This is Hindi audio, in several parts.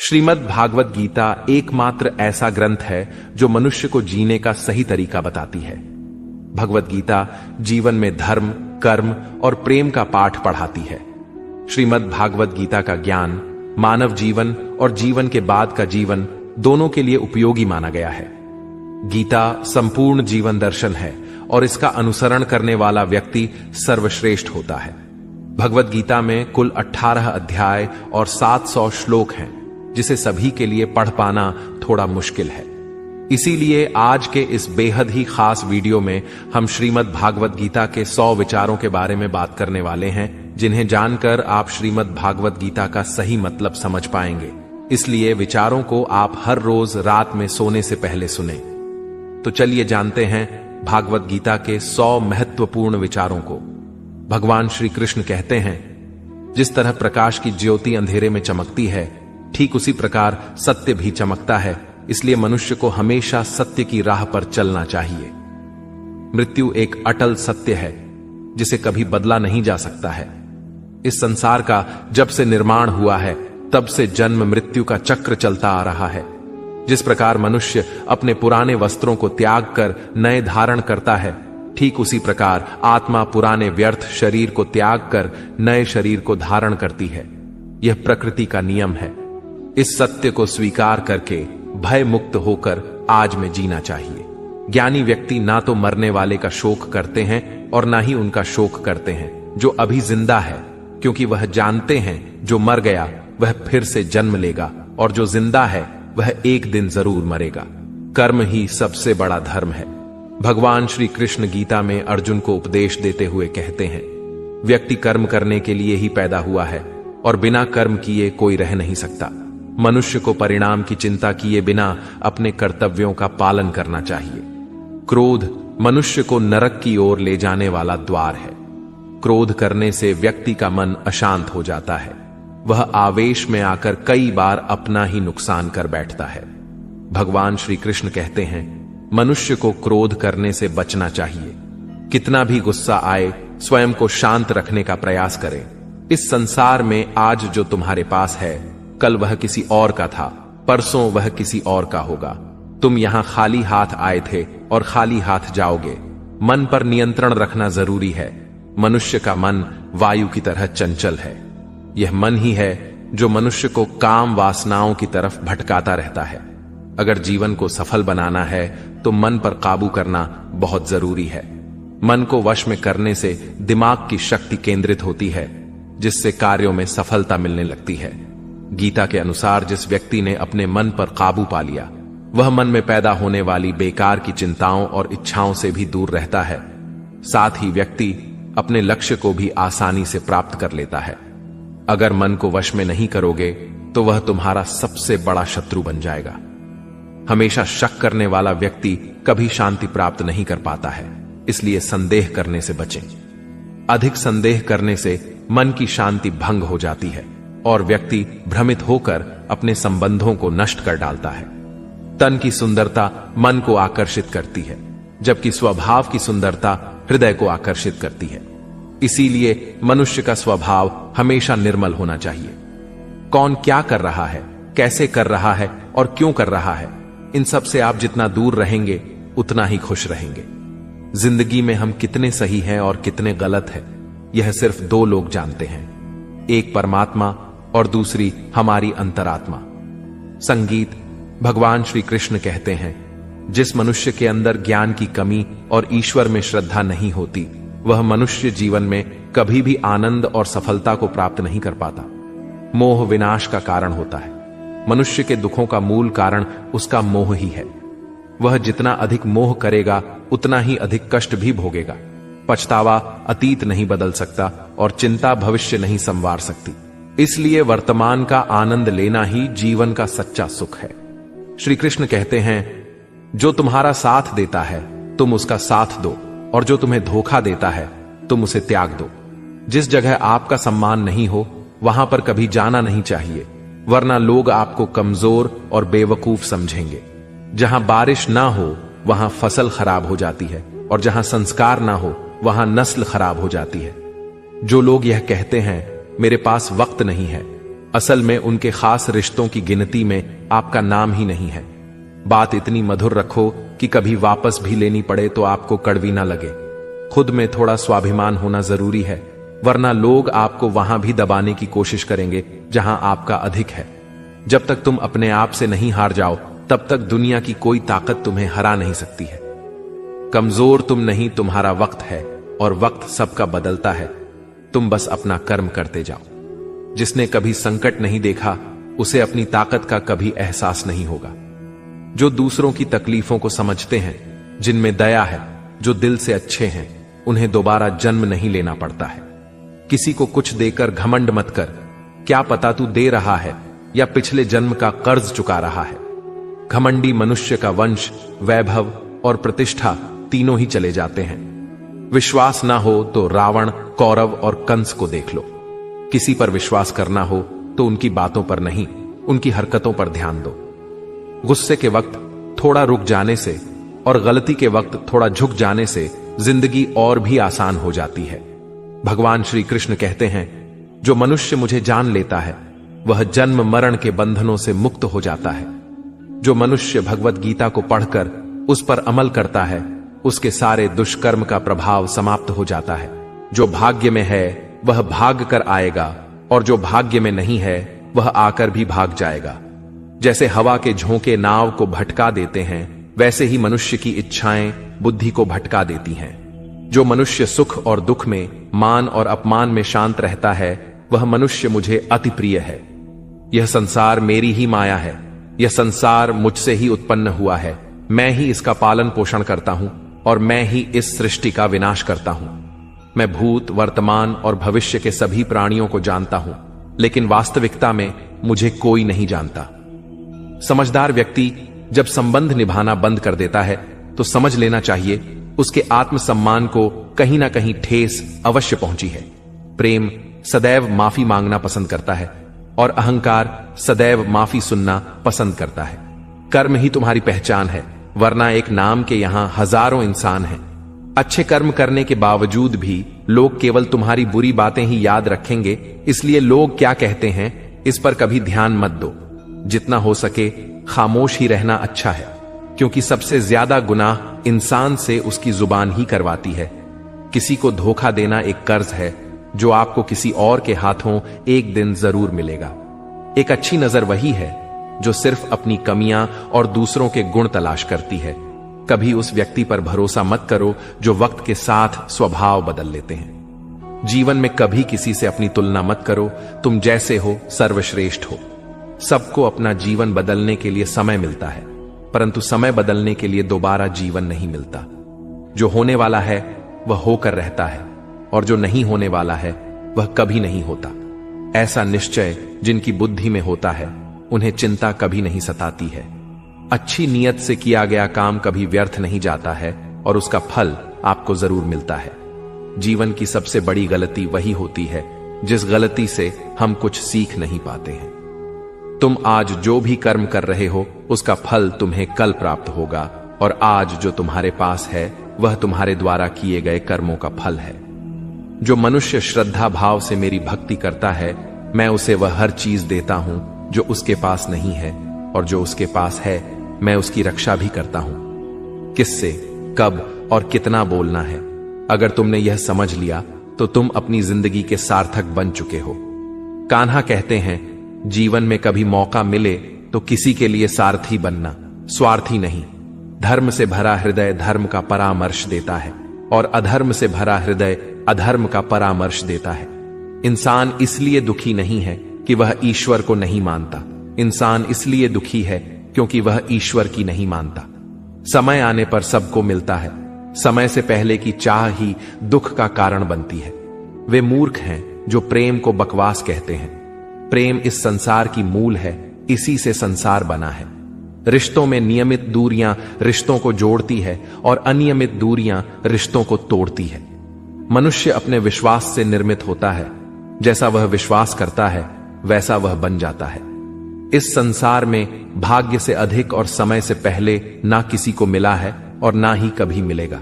श्रीमद् भागवत गीता एकमात्र ऐसा ग्रंथ है जो मनुष्य को जीने का सही तरीका बताती है। भगवत गीता जीवन में धर्म, कर्म और प्रेम का पाठ पढ़ाती है। श्रीमद् भागवत गीता का ज्ञान मानव जीवन और जीवन के बाद का जीवन दोनों के लिए उपयोगी माना गया है। गीता संपूर्ण जीवन दर्शन है और इसका अनुसरण करने वाला व्यक्ति सर्वश्रेष्ठ होता है। भगवत गीता में कुल 18 अध्याय और 700 श्लोक हैं, जिसे सभी के लिए पढ़ पाना थोड़ा मुश्किल है। इसीलिए आज के इस बेहद ही खास वीडियो में हम श्रीमद् भागवत गीता के 100 विचारों के बारे में बात करने वाले हैं, जिन्हें जानकर आप श्रीमद् भागवत गीता का सही मतलब समझ पाएंगे। इसलिए विचारों को आप हर रोज रात में सोने से पहले सुनें। तो चलिए जानते हैं भागवत गीता के 100 महत्वपूर्ण विचारों को। भगवान श्री कृष्ण कहते हैं, जिस तरह प्रकाश की ज्योति अंधेरे में चमकती है, ठीक उसी प्रकार सत्य भी चमकता है। इसलिए मनुष्य को हमेशा सत्य की राह पर चलना चाहिए। मृत्यु एक अटल सत्य है जिसे कभी बदला नहीं जा सकता है। इस संसार का जब से निर्माण हुआ है तब से जन्म मृत्यु का चक्र चलता आ रहा है। जिस प्रकार मनुष्य अपने पुराने वस्त्रों को त्याग कर नए धारण करता है, ठीक उसी प्रकार आत्मा पुराने व्यर्थ शरीर को त्याग कर नए शरीर को धारण करती है। यह प्रकृति का नियम है। इस सत्य को स्वीकार करके भय मुक्त होकर आज में जीना चाहिए। ज्ञानी व्यक्ति ना तो मरने वाले का शोक करते हैं और ना ही उनका शोक करते हैं जो अभी जिंदा है, क्योंकि वह जानते हैं जो मर गया वह फिर से जन्म लेगा और जो जिंदा है वह एक दिन जरूर मरेगा। कर्म ही सबसे बड़ा धर्म है। भगवान श्री कृष्ण गीता में अर्जुन को उपदेश देते हुए कहते हैं, व्यक्ति कर्म करने के लिए ही पैदा हुआ है और बिना कर्म किए कोई रह नहीं सकता। मनुष्य को परिणाम की चिंता किए बिना अपने कर्तव्यों का पालन करना चाहिए। क्रोध मनुष्य को नरक की ओर ले जाने वाला द्वार है। क्रोध करने से व्यक्ति का मन अशांत हो जाता है। वह आवेश में आकर कई बार अपना ही नुकसान कर बैठता है। भगवान श्री कृष्ण कहते हैं, मनुष्य को क्रोध करने से बचना चाहिए। कितना भी गुस्सा आए, स्वयं को शांत रखने का प्रयास करें। इस संसार में आज जो तुम्हारे पास है, कल वह किसी और का था, परसों वह किसी और का होगा। तुम यहां खाली हाथ आए थे और खाली हाथ जाओगे। मन पर नियंत्रण रखना जरूरी है। मनुष्य का मन वायु की तरह चंचल है। यह मन ही है जो मनुष्य को काम वासनाओं की तरफ भटकाता रहता है। अगर जीवन को सफल बनाना है तो मन पर काबू करना बहुत जरूरी है। मन को वश में करने से दिमाग की शक्ति केंद्रित होती है, जिससे कार्यों में सफलता मिलने लगती है। गीता के अनुसार जिस व्यक्ति ने अपने मन पर काबू पा लिया, वह मन में पैदा होने वाली बेकार की चिंताओं और इच्छाओं से भी दूर रहता है। साथ ही व्यक्ति अपने लक्ष्य को भी आसानी से प्राप्त कर लेता है। अगर मन को वश में नहीं करोगे तो वह तुम्हारा सबसे बड़ा शत्रु बन जाएगा। हमेशा शक करने वाला व्यक्ति कभी शांति प्राप्त नहीं कर पाता है। इसलिए संदेह करने से बचें। अधिक संदेह करने से मन की शांति भंग हो जाती है और व्यक्ति भ्रमित होकर अपने संबंधों को नष्ट कर डालता है। तन की सुंदरता मन को आकर्षित करती है, जबकि स्वभाव की सुंदरता हृदय को आकर्षित करती है। इसीलिए मनुष्य का स्वभाव हमेशा निर्मल होना चाहिए। कौन क्या कर रहा है, कैसे कर रहा है और क्यों कर रहा है, इन सब से आप जितना दूर रहेंगे उतना ही खुश रहेंगे। जिंदगी में हम कितने सही हैं और कितने गलत हैं, यह सिर्फ 2 लोग जानते हैं, एक परमात्मा और दूसरी हमारी अंतरात्मा। संगीत भगवान श्री कृष्ण कहते हैं, जिस मनुष्य के अंदर ज्ञान की कमी और ईश्वर में श्रद्धा नहीं होती, वह मनुष्य जीवन में कभी भी आनंद और सफलता को प्राप्त नहीं कर पाता। मोह विनाश का कारण होता है। मनुष्य के दुखों का मूल कारण उसका मोह ही है। वह जितना अधिक मोह करेगा उतना ही अधिक कष्ट भी भोगेगा। पछतावा अतीत नहीं बदल सकता और चिंता भविष्य नहीं संवार सकती। इसलिए वर्तमान का आनंद लेना ही जीवन का सच्चा सुख है। श्री कृष्ण कहते हैं, जो तुम्हारा साथ देता है तुम उसका साथ दो, और जो तुम्हें धोखा देता है तुम उसे त्याग दो। जिस जगह आपका सम्मान नहीं हो वहां पर कभी जाना नहीं चाहिए, वरना लोग आपको कमजोर और बेवकूफ समझेंगे। जहां बारिश ना हो वहां फसल खराब हो जाती है, और जहां संस्कार ना हो वहां नस्ल खराब हो जाती है। जो लोग यह कहते हैं, मेरे पास वक्त नहीं है, असल में उनके खास रिश्तों की गिनती में आपका नाम ही नहीं है। बात इतनी मधुर रखो कि कभी वापस भी लेनी पड़े तो आपको कड़वी ना लगे। खुद में थोड़ा स्वाभिमान होना जरूरी है, वरना लोग आपको वहां भी दबाने की कोशिश करेंगे जहां आपका अधिक है। जब तक तुम अपने आप से नहीं हार जाओ, तब तक दुनिया की कोई ताकत तुम्हें हरा नहीं सकती है। कमजोर तुम नहीं, तुम्हारा वक्त है, और वक्त सबका बदलता है। तुम बस अपना कर्म करते जाओ। जिसने कभी संकट नहीं देखा, उसे अपनी ताकत का कभी एहसास नहीं होगा। जो दूसरों की तकलीफों को समझते हैं, जिनमें दया है, जो दिल से अच्छे हैं, उन्हें दोबारा जन्म नहीं लेना पड़ता है। किसी को कुछ देकर घमंड मत कर। क्या पता तू दे रहा है या पिछले जन्म का कर्ज चुका रहा है। घमंडी मनुष्य का वंश, वैभव और प्रतिष्ठा तीनों ही चले जाते हैं। विश्वास ना हो तो रावण, कौरव और कंस को देख लो। किसी पर विश्वास करना हो तो उनकी बातों पर नहीं, उनकी हरकतों पर ध्यान दो। गुस्से के वक्त थोड़ा रुक जाने से और गलती के वक्त थोड़ा झुक जाने से जिंदगी और भी आसान हो जाती है। भगवान श्री कृष्ण कहते हैं, जो मनुष्य मुझे जान लेता है वह जन्म मरण के बंधनों से मुक्त हो जाता है। जो मनुष्य भगवत गीता को पढ़कर उस पर अमल करता है, उसके सारे दुष्कर्म का प्रभाव समाप्त हो जाता है। जो भाग्य में है वह भाग कर आएगा, और जो भाग्य में नहीं है वह आकर भी भाग जाएगा। जैसे हवा के झोंके नाव को भटका देते हैं, वैसे ही मनुष्य की इच्छाएं बुद्धि को भटका देती हैं। जो मनुष्य सुख और दुख में, मान और अपमान में शांत रहता है, वह मनुष्य मुझे अति प्रिय है। यह संसार मेरी ही माया है। यह संसार मुझसे ही उत्पन्न हुआ है। मैं ही इसका पालन पोषण करता हूं और मैं ही इस सृष्टि का विनाश करता हूं। मैं भूत, वर्तमान और भविष्य के सभी प्राणियों को जानता हूं, लेकिन वास्तविकता में मुझे कोई नहीं जानता। समझदार व्यक्ति जब संबंध निभाना बंद कर देता है तो समझ लेना चाहिए उसके आत्मसम्मान को कहीं ना कहीं ठेस अवश्य पहुंची है। प्रेम सदैव माफी मांगना पसंद करता है और अहंकार सदैव माफी सुनना पसंद करता है। कर्म ही तुम्हारी पहचान है, वरना एक नाम के यहां हजारों इंसान हैं। अच्छे कर्म करने के बावजूद भी लोग केवल तुम्हारी बुरी बातें ही याद रखेंगे, इसलिए लोग क्या कहते हैं इस पर कभी ध्यान मत दो। जितना हो सके खामोश ही रहना अच्छा है, क्योंकि सबसे ज्यादा गुनाह इंसान से उसकी जुबान ही करवाती है। किसी को धोखा देना एक कर्ज है जो आपको किसी और के हाथों एक दिन जरूर मिलेगा। एक अच्छी नजर वही है जो सिर्फ अपनी कमियां और दूसरों के गुण तलाश करती है। कभी उस व्यक्ति पर भरोसा मत करो जो वक्त के साथ स्वभाव बदल लेते हैं। जीवन में कभी किसी से अपनी तुलना मत करो। तुम जैसे हो सर्वश्रेष्ठ हो। सबको अपना जीवन बदलने के लिए समय मिलता है, परंतु समय बदलने के लिए दोबारा जीवन नहीं मिलता। जो होने वाला है वह होकर रहता है, और जो नहीं होने वाला है वह कभी नहीं होता। ऐसा निश्चय जिनकी बुद्धि में होता है, उन्हें चिंता कभी नहीं सताती है। अच्छी नीयत से किया गया काम कभी व्यर्थ नहीं जाता है, और उसका फल आपको जरूर मिलता है। जीवन की सबसे बड़ी गलती वही होती है जिस गलती से हम कुछ सीख नहीं पाते हैं। तुम आज जो भी कर्म कर रहे हो, उसका फल तुम्हें कल प्राप्त होगा, और आज जो तुम्हारे पास है वह तुम्हारे द्वारा किए गए कर्मों का फल है। जो मनुष्य श्रद्धा भाव से मेरी भक्ति करता है, मैं उसे वह हर चीज देता हूं जो उसके पास नहीं है, और जो उसके पास है मैं उसकी रक्षा भी करता हूं। किससे, कब और कितना बोलना है, अगर तुमने यह समझ लिया तो तुम अपनी जिंदगी के सार्थक बन चुके हो। कान्हा कहते हैं, जीवन में कभी मौका मिले तो किसी के लिए सारथी बनना, स्वार्थी नहीं। धर्म से भरा हृदय धर्म का परामर्श देता है, और अधर्म से भरा हृदय अधर्म का परामर्श देता है। इंसान इसलिए दुखी नहीं है कि वह ईश्वर को नहीं मानता। इंसान इसलिए दुखी है क्योंकि वह ईश्वर की नहीं मानता। समय आने पर सबको मिलता है। समय से पहले की चाह ही दुख का कारण बनती है। वे मूर्ख हैं जो प्रेम को बकवास कहते हैं। प्रेम इस संसार की मूल है, इसी से संसार बना है। रिश्तों में नियमित दूरियां रिश्तों को जोड़ती है, और अनियमित दूरियां रिश्तों को तोड़ती है। मनुष्य अपने विश्वास से निर्मित होता है। जैसा वह विश्वास करता है वैसा वह बन जाता है। इस संसार में भाग्य से अधिक और समय से पहले ना किसी को मिला है और ना ही कभी मिलेगा।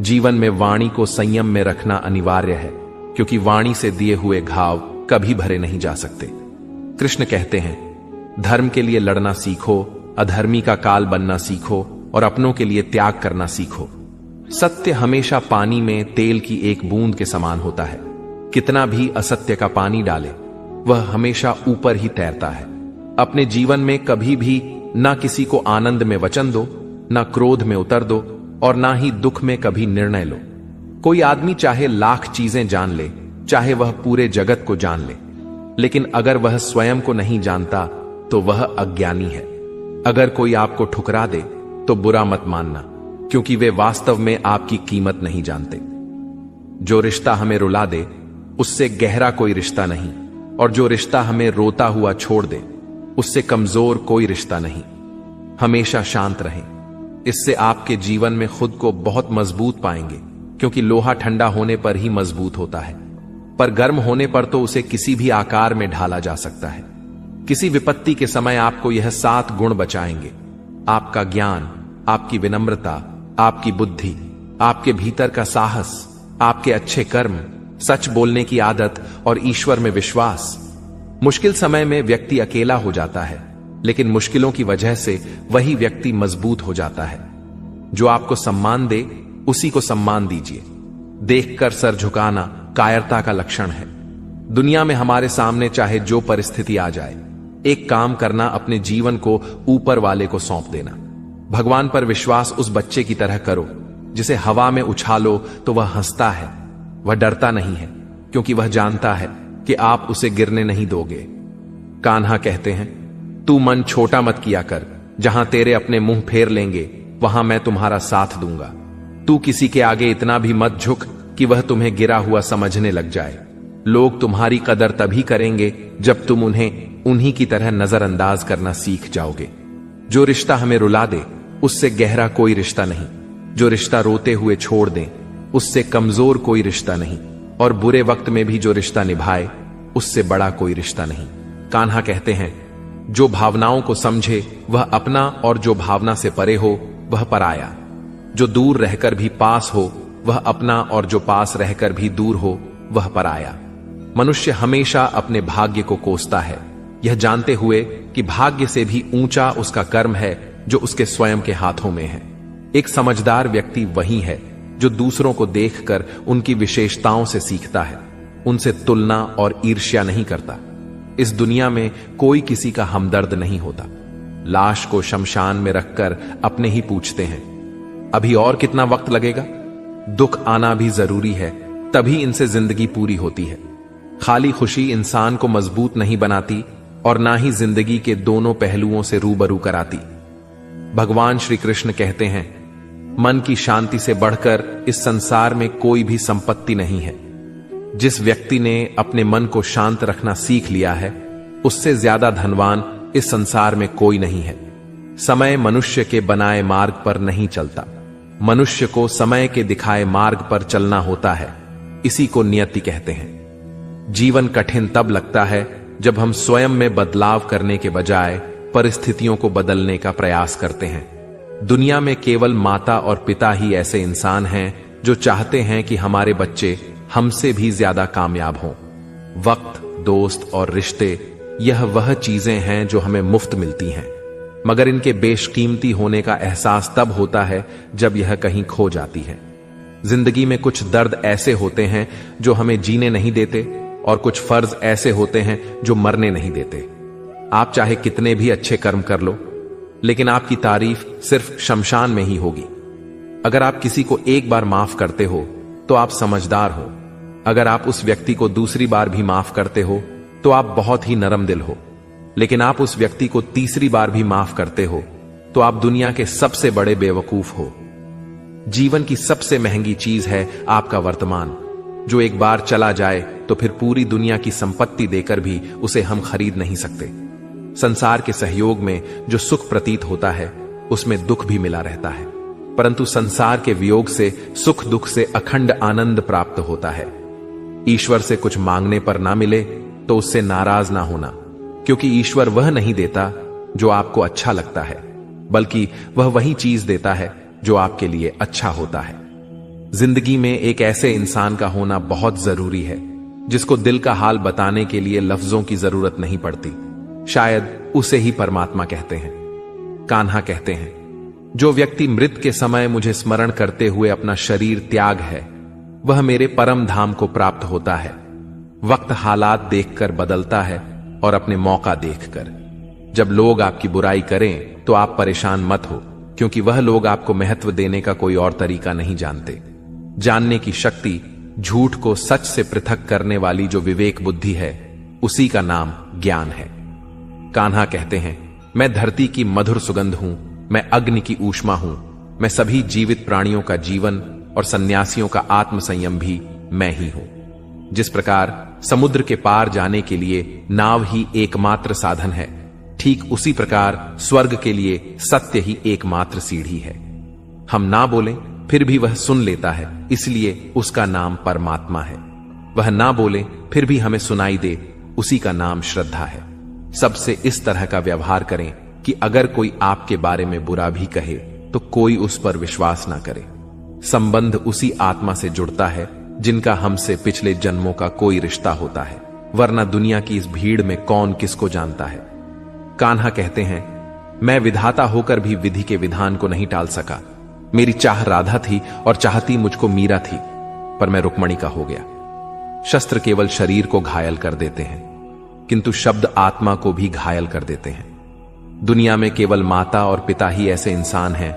जीवन में वाणी को संयम में रखना अनिवार्य है, क्योंकि वाणी से दिए हुए घाव कभी भरे नहीं जा सकते। कृष्ण कहते हैं, धर्म के लिए लड़ना सीखो, अधर्मी का काल बनना सीखो और अपनों के लिए त्याग करना सीखो। सत्य हमेशा पानी में तेल की एक बूंद के समान होता है। कितना भी असत्य का पानी डाले, वह हमेशा ऊपर ही तैरता है। अपने जीवन में कभी भी ना किसी को आनंद में वचन दो, ना क्रोध में उतर दो और ना ही दुख में कभी निर्णय लो। कोई आदमी चाहे लाख चीजें जान ले, चाहे वह पूरे जगत को जान ले, लेकिन अगर वह स्वयं को नहीं जानता तो वह अज्ञानी है। अगर कोई आपको ठुकरा दे तो बुरा मत मानना, क्योंकि वे वास्तव में आपकी कीमत नहीं जानते। जो रिश्ता हमें रुला दे उससे गहरा कोई रिश्ता नहीं, और जो रिश्ता हमें रोता हुआ छोड़ दे उससे कमजोर कोई रिश्ता नहीं। हमेशा शांत रहें, इससे आपके जीवन में खुद को बहुत मजबूत पाएंगे, क्योंकि लोहा ठंडा होने पर ही मजबूत होता है, पर गर्म होने पर तो उसे किसी भी आकार में ढाला जा सकता है। किसी विपत्ति के समय आपको यह 7 गुण बचाएंगे: आपका ज्ञान, आपकी विनम्रता, आपकी बुद्धि, आपके भीतर का साहस, आपके अच्छे कर्म, सच बोलने की आदत और ईश्वर में विश्वास। मुश्किल समय में व्यक्ति अकेला हो जाता है, लेकिन मुश्किलों की वजह से वही व्यक्ति मजबूत हो जाता है। जो आपको सम्मान दे उसी को सम्मान दीजिए। देखकर सर झुकाना कायरता का लक्षण है। दुनिया में हमारे सामने चाहे जो परिस्थिति आ जाए, एक काम करना, अपने जीवन को ऊपर वाले को सौंप देना। भगवान पर विश्वास उस बच्चे की तरह करो जिसे हवा में उछालो तो वह हंसता है। वह डरता नहीं है, क्योंकि वह जानता है कि आप उसे गिरने नहीं दोगे। कान्हा कहते हैं, तू मन छोटा मत किया कर, जहां तेरे अपने मुंह फेर लेंगे वहां मैं तुम्हारा साथ दूंगा। तू किसी के आगे इतना भी मत झुक कि वह तुम्हें गिरा हुआ समझने लग जाए। लोग तुम्हारी कदर तभी करेंगे जब तुम उन्हें उन्हीं की तरह नजरअंदाज करना सीख जाओगे। जो रिश्ता हमें रुला दे उससे गहरा कोई रिश्ता नहीं। जो रिश्ता रोते हुए छोड़ दें उससे कमजोर कोई रिश्ता नहीं, और बुरे वक्त में भी जो रिश्ता निभाए उससे बड़ा कोई रिश्ता नहीं। कान्हा कहते हैं, जो भावनाओं को समझे वह अपना, और जो भावना से परे हो वह पराया। जो दूर रहकर भी पास हो वह अपना, और जो पास रहकर भी दूर हो वह पराया। मनुष्य हमेशा अपने भाग्य को कोसता है, यह जानते हुए कि भाग्य से भी ऊंचा उसका कर्म है जो उसके स्वयं के हाथों में है। एक समझदार व्यक्ति वही है जो दूसरों को देखकर उनकी विशेषताओं से सीखता है, उनसे तुलना और ईर्ष्या नहीं करता। इस दुनिया में कोई किसी का हमदर्द नहीं होता। लाश को शमशान में रखकर अपने ही पूछते हैं, अभी और कितना वक्त लगेगा? दुख आना भी जरूरी है, तभी इनसे जिंदगी पूरी होती है। खाली खुशी इंसान को मजबूत नहीं बनाती और ना ही जिंदगी के दोनों पहलुओं से रूबरू कराती। भगवान श्री कृष्ण कहते हैं, मन की शांति से बढ़कर इस संसार में कोई भी संपत्ति नहीं है। जिस व्यक्ति ने अपने मन को शांत रखना सीख लिया है, उससे ज्यादा धनवान इस संसार में कोई नहीं है। समय मनुष्य के बनाए मार्ग पर नहीं चलता, मनुष्य को समय के दिखाए मार्ग पर चलना होता है। इसी को नियति कहते हैं। जीवन कठिन तब लगता है जब हम स्वयं में बदलाव करने के बजाय परिस्थितियों को बदलने का प्रयास करते हैं। दुनिया में केवल माता और पिता ही ऐसे इंसान हैं जो चाहते हैं कि हमारे बच्चे हमसे भी ज्यादा कामयाब हों। वक्त, दोस्त और रिश्ते, यह वह चीजें हैं जो हमें मुफ्त मिलती हैं, मगर इनके बेशकीमती होने का एहसास तब होता है जब यह कहीं खो जाती है। जिंदगी में कुछ दर्द ऐसे होते हैं जो हमें जीने नहीं देते, और कुछ फर्ज ऐसे होते हैं जो मरने नहीं देते। आप चाहे कितने भी अच्छे कर्म कर लो, लेकिन आपकी तारीफ सिर्फ शमशान में ही होगी। अगर आप किसी को एक बार माफ करते हो तो आप समझदार हो। अगर आप उस व्यक्ति को दूसरी बार भी माफ करते हो तो आप बहुत ही नरम दिल हो। लेकिन आप उस व्यक्ति को तीसरी बार भी माफ करते हो तो आप दुनिया के सबसे बड़े बेवकूफ हो। जीवन की सबसे महंगी चीज है आपका वर्तमान, जो एक बार चला जाए तो फिर पूरी दुनिया की संपत्ति देकर भी उसे हम खरीद नहीं सकते। संसार के सहयोग में जो सुख प्रतीत होता है उसमें दुख भी मिला रहता है, परंतु संसार के वियोग से सुख दुख से अखंड आनंद प्राप्त होता है। ईश्वर से कुछ मांगने पर ना मिले तो उससे नाराज ना होना, क्योंकि ईश्वर वह नहीं देता जो आपको अच्छा लगता है, बल्कि वह वही चीज देता है जो आपके लिए अच्छा होता है। जिंदगी में एक ऐसे इंसान का होना बहुत जरूरी है जिसको दिल का हाल बताने के लिए लफ्जों की जरूरत नहीं पड़ती। शायद उसे ही परमात्मा कहते हैं। कान्हा कहते हैं, जो व्यक्ति मृत के समय मुझे स्मरण करते हुए अपना शरीर त्याग है, वह मेरे परम धाम को प्राप्त होता है। वक्त हालात देखकर बदलता है और अपने मौका देखकर। जब लोग आपकी बुराई करें तो आप परेशान मत हो, क्योंकि वह लोग आपको महत्व देने का कोई और तरीका नहीं जानते। जानने की शक्ति, झूठ को सच से पृथक करने वाली जो विवेक बुद्धि है, उसी का नाम ज्ञान है। कान्हा कहते हैं, मैं धरती की मधुर सुगंध हूं, मैं अग्नि की ऊष्मा हूं, मैं सभी जीवित प्राणियों का जीवन और सन्यासियों का आत्म संयम भी मैं ही हूं। जिस प्रकार समुद्र के पार जाने के लिए नाव ही एकमात्र साधन है, ठीक उसी प्रकार स्वर्ग के लिए सत्य ही एकमात्र सीढ़ी है। हम ना बोलें फिर भी वह सुन लेता है, इसलिए उसका नाम परमात्मा है। वह ना बोले फिर भी हमें सुनाई दे, उसी का नाम श्रद्धा है। सबसे इस तरह का व्यवहार करें कि अगर कोई आपके बारे में बुरा भी कहे तो कोई उस पर विश्वास ना करे। संबंध उसी आत्मा से जुड़ता है जिनका हमसे पिछले जन्मों का कोई रिश्ता होता है, वरना दुनिया की इस भीड़ में कौन किसको जानता है। कान्हा कहते हैं, मैं विधाता होकर भी विधि के विधान को नहीं टाल सका। मेरी चाह राधा थी और चाहती मुझको मीरा थी, पर मैं रुक्मणी का हो गया। शस्त्र केवल शरीर को घायल कर देते हैं, किंतु शब्द आत्मा को भी घायल कर देते हैं। दुनिया में केवल माता और पिता ही ऐसे इंसान हैं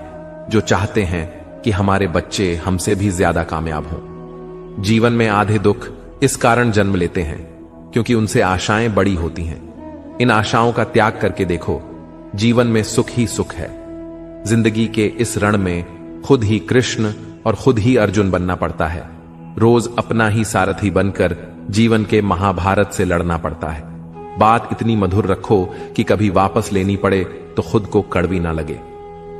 जो चाहते हैं कि हमारे बच्चे हमसे भी ज्यादा कामयाब हों। जीवन में आधे दुख इस कारण जन्म लेते हैं क्योंकि उनसे आशाएं बड़ी होती हैं। इन आशाओं का त्याग करके देखो, जीवन में सुख ही सुख है। जिंदगी के इस रण में खुद ही कृष्ण और खुद ही अर्जुन बनना पड़ता है। रोज अपना ही सारथी बनकर जीवन के महाभारत से लड़ना पड़ता है। बात इतनी मधुर रखो कि कभी वापस लेनी पड़े तो खुद को कड़वी ना लगे।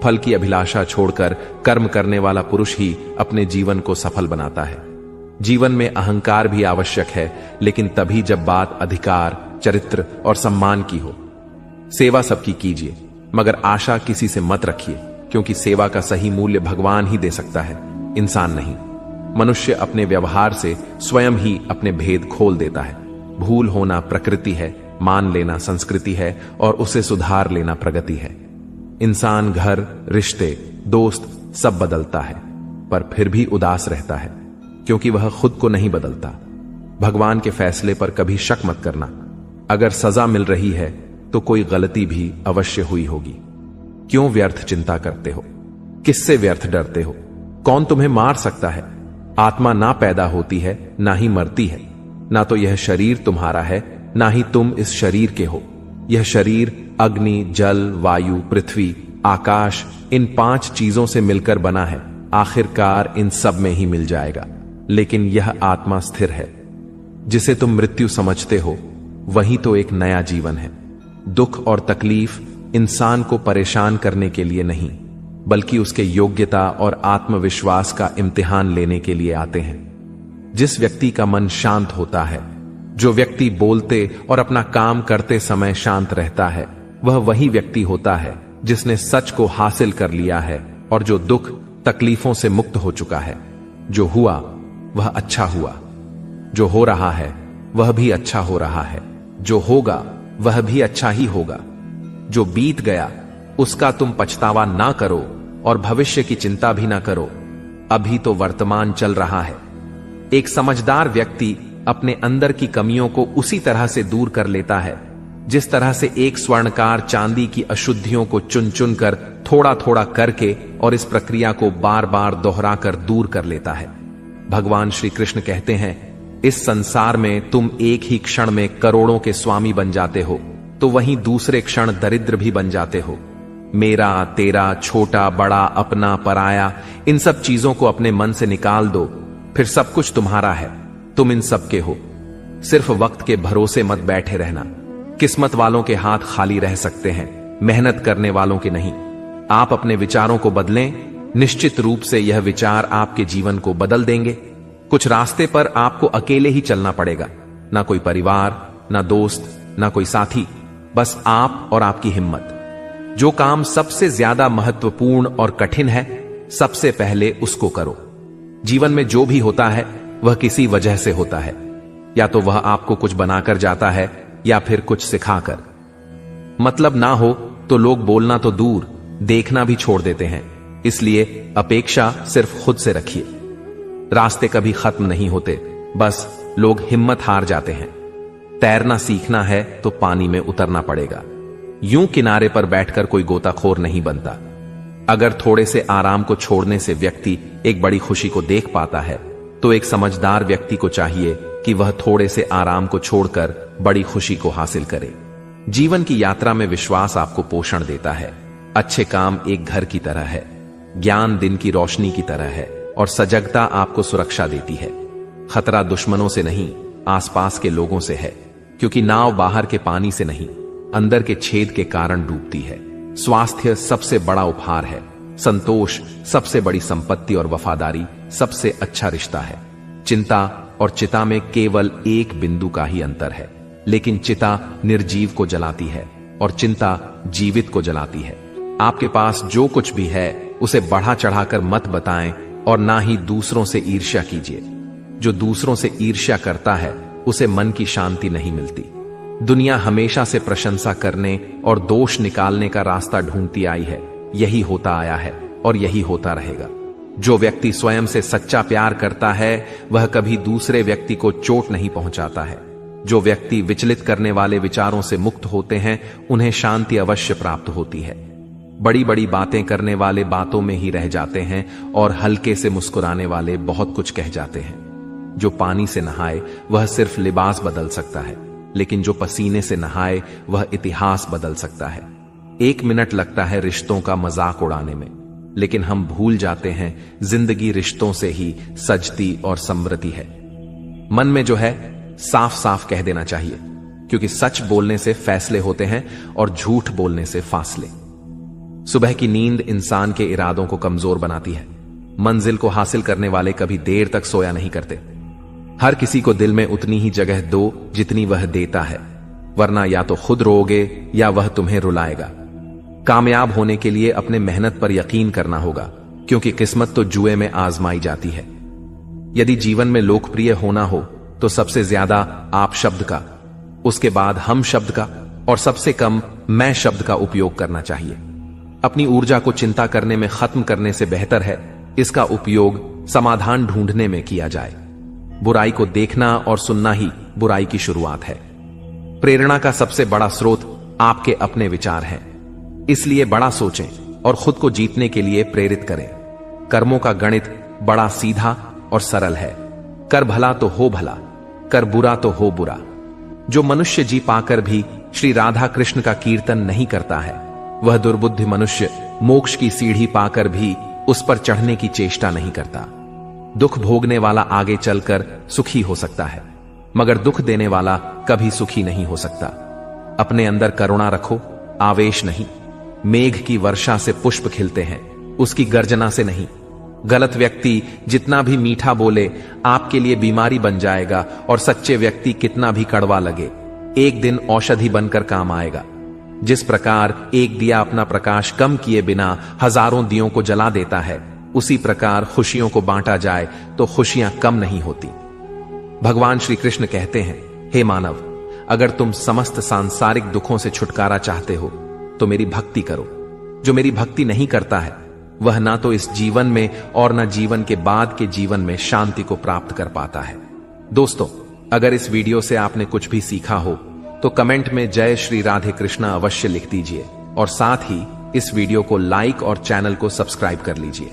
फल की अभिलाषा छोड़कर कर्म करने वाला पुरुष ही अपने जीवन को सफल बनाता है। जीवन में अहंकार भी आवश्यक है, लेकिन तभी जब बात अधिकार, चरित्र और सम्मान की हो। सेवा सबकी कीजिए, मगर आशा किसी से मत रखिए, क्योंकि सेवा का सही मूल्य भगवान ही दे सकता है, इंसान नहीं। मनुष्य अपने व्यवहार से स्वयं ही अपने भेद खोल देता है। भूल होना प्रकृति है, मान लेना संस्कृति है और उसे सुधार लेना प्रगति है। इंसान घर, रिश्ते, दोस्त सब बदलता है, पर फिर भी उदास रहता है, क्योंकि वह खुद को नहीं बदलता। भगवान के फैसले पर कभी शक मत करना। अगर सजा मिल रही है तो कोई गलती भी अवश्य हुई होगी। क्यों व्यर्थ चिंता करते हो? किससे व्यर्थ डरते हो? कौन तुम्हें मार सकता है? आत्मा ना पैदा होती है, ना ही मरती है। ना तो यह शरीर तुम्हारा है, ना ही तुम इस शरीर के हो। यह शरीर अग्नि, जल, वायु, पृथ्वी, आकाश, इन 5 चीजों से मिलकर बना है। आखिरकार इन सब में ही मिल जाएगा, लेकिन यह आत्मा स्थिर है। जिसे तुम मृत्यु समझते हो, वही तो एक नया जीवन है। दुख और तकलीफ इंसान को परेशान करने के लिए नहीं, बल्कि उसके योग्यता और आत्मविश्वास का इम्तिहान लेने के लिए आते हैं। जिस व्यक्ति का मन शांत होता है, जो व्यक्ति बोलते और अपना काम करते समय शांत रहता है, वह वही व्यक्ति होता है जिसने सच को हासिल कर लिया है और जो दुख तकलीफों से मुक्त हो चुका है। जो हुआ वह अच्छा हुआ, जो हो रहा है वह भी अच्छा हो रहा है, जो होगा वह भी अच्छा ही होगा। जो बीत गया उसका तुम पछतावा ना करो और भविष्य की चिंता भी ना करो। अभी तो वर्तमान चल रहा है। एक समझदार व्यक्ति अपने अंदर की कमियों को उसी तरह से दूर कर लेता है जिस तरह से एक स्वर्णकार चांदी की अशुद्धियों को चुन चुन कर थोड़ा थोड़ा करके और इस प्रक्रिया को बार बार दोहराकर दूर कर लेता है। भगवान श्री कृष्ण कहते हैं, इस संसार में तुम एक ही क्षण में करोड़ों के स्वामी बन जाते हो, तो वहीं दूसरे क्षण दरिद्र भी बन जाते हो। मेरा, तेरा, छोटा, बड़ा, अपना, पराया, इन सब चीजों को अपने मन से निकाल दो, फिर सब कुछ तुम्हारा है। तुम इन सब के हो। सिर्फ वक्त के भरोसे मत बैठे रहना। किस्मत वालों के हाथ खाली रह सकते हैं, मेहनत करने वालों के नहीं। आप अपने विचारों को बदलें, निश्चित रूप से यह विचार आपके जीवन को बदल देंगे। कुछ रास्ते पर आपको अकेले ही चलना पड़ेगा, ना कोई परिवार, ना दोस्त, ना कोई साथी, बस आप और आपकी हिम्मत। जो काम सबसे ज्यादा महत्वपूर्ण और कठिन है, सबसे पहले उसको करो। जीवन में जो भी होता है वह किसी वजह से होता है, या तो वह आपको कुछ बनाकर जाता है या फिर कुछ सिखाकर। मतलब ना हो तो लोग बोलना तो दूर, देखना भी छोड़ देते हैं। इसलिए अपेक्षा सिर्फ खुद से रखिए। रास्ते कभी खत्म नहीं होते, बस लोग हिम्मत हार जाते हैं। तैरना सीखना है तो पानी में उतरना पड़ेगा। यूं किनारे पर बैठकर कोई गोताखोर नहीं बनता। अगर थोड़े से आराम को छोड़ने से व्यक्ति एक बड़ी खुशी को देख पाता है, तो एक समझदार व्यक्ति को चाहिए कि वह थोड़े से आराम को छोड़कर बड़ी खुशी को हासिल करे। जीवन की यात्रा में विश्वास आपको पोषण देता है। अच्छे काम एक घर की तरह है, ज्ञान दिन की रोशनी की तरह है और सजगता आपको सुरक्षा देती है। खतरा दुश्मनों से नहीं, आसपास के लोगों से है, क्योंकि नाव बाहर के पानी से नहीं, अंदर के छेद के कारण डूबती है। स्वास्थ्य सबसे बड़ा उपहार है, संतोष सबसे बड़ी संपत्ति और वफादारी सबसे अच्छा रिश्ता है। चिंता और चिता में केवल एक बिंदु का ही अंतर है, लेकिन चिता निर्जीव को जलाती है और चिंता जीवित को जलाती है। आपके पास जो कुछ भी है उसे बढ़ा चढ़ाकर मत बताएं और ना ही दूसरों से ईर्ष्या कीजिए। जो दूसरों से ईर्ष्या करता है उसे मन की शांति नहीं मिलती। दुनिया हमेशा से प्रशंसा करने और दोष निकालने का रास्ता ढूंढती आई है। यही होता आया है और यही होता रहेगा। जो व्यक्ति स्वयं से सच्चा प्यार करता है वह कभी दूसरे व्यक्ति को चोट नहीं पहुंचाता है। जो व्यक्ति विचलित करने वाले विचारों से मुक्त होते हैं उन्हें शांति अवश्य प्राप्त होती है। बड़ी बड़ी बातें करने वाले बातों में ही रह जाते हैं और हल्के से मुस्कुराने वाले बहुत कुछ कह जाते हैं। जो पानी से नहाए वह सिर्फ लिबास बदल सकता है, लेकिन जो पसीने से नहाए वह इतिहास बदल सकता है। 1 मिनट लगता है रिश्तों का मजाक उड़ाने में, लेकिन हम भूल जाते हैं जिंदगी रिश्तों से ही सजती और समृद्धि है। मन में जो है साफ साफ कह देना चाहिए, क्योंकि सच बोलने से फैसले होते हैं और झूठ बोलने से फासले। सुबह की नींद इंसान के इरादों को कमजोर बनाती है। मंजिल को हासिल करने वाले कभी देर तक सोया नहीं करते। हर किसी को दिल में उतनी ही जगह दो जितनी वह देता है, वरना या तो खुद रोओगे या वह तुम्हें रुलाएगा। कामयाब होने के लिए अपने मेहनत पर यकीन करना होगा, क्योंकि किस्मत तो जुए में आजमाई जाती है। यदि जीवन में लोकप्रिय होना हो तो सबसे ज्यादा आप शब्द का, उसके बाद हम शब्द का और सबसे कम मैं शब्द का उपयोग करना चाहिए। अपनी ऊर्जा को चिंता करने में खत्म करने से बेहतर है इसका उपयोग समाधान ढूंढने में किया जाए। बुराई को देखना और सुनना ही बुराई की शुरुआत है। प्रेरणा का सबसे बड़ा स्रोत आपके अपने विचार हैं, इसलिए बड़ा सोचें और खुद को जीतने के लिए प्रेरित करें। कर्मों का गणित बड़ा सीधा और सरल है। कर भला तो हो भला, कर बुरा तो हो बुरा। जो मनुष्य जी पाकर भी श्री राधा कृष्ण का कीर्तन नहीं करता है, वह दुर्बुद्धि मनुष्य मोक्ष की सीढ़ी पाकर भी उस पर चढ़ने की चेष्टा नहीं करता। दुख भोगने वाला आगे चलकर सुखी हो सकता है, मगर दुख देने वाला कभी सुखी नहीं हो सकता। अपने अंदर करुणा रखो, आवेश नहीं। मेघ की वर्षा से पुष्प खिलते हैं, उसकी गर्जना से नहीं। गलत व्यक्ति जितना भी मीठा बोले आपके लिए बीमारी बन जाएगा, और सच्चे व्यक्ति कितना भी कड़वा लगे एक दिन औषधि बनकर काम आएगा। जिस प्रकार एक दिया अपना प्रकाश कम किए बिना हजारों दियों को जला देता है, उसी प्रकार खुशियों को बांटा जाए तो खुशियां कम नहीं होती। भगवान श्री कृष्ण कहते हैं, हे मानव, अगर तुम समस्त सांसारिक दुखों से छुटकारा चाहते हो तो मेरी भक्ति करो। जो मेरी भक्ति नहीं करता है वह ना तो इस जीवन में और ना जीवन के बाद के जीवन में शांति को प्राप्त कर पाता है। दोस्तों, अगर इस वीडियो से आपने कुछ भी सीखा हो तो कमेंट में जय श्री राधे कृष्णा अवश्य लिख दीजिए और साथ ही इस वीडियो को लाइक और चैनल को सब्सक्राइब कर लीजिए।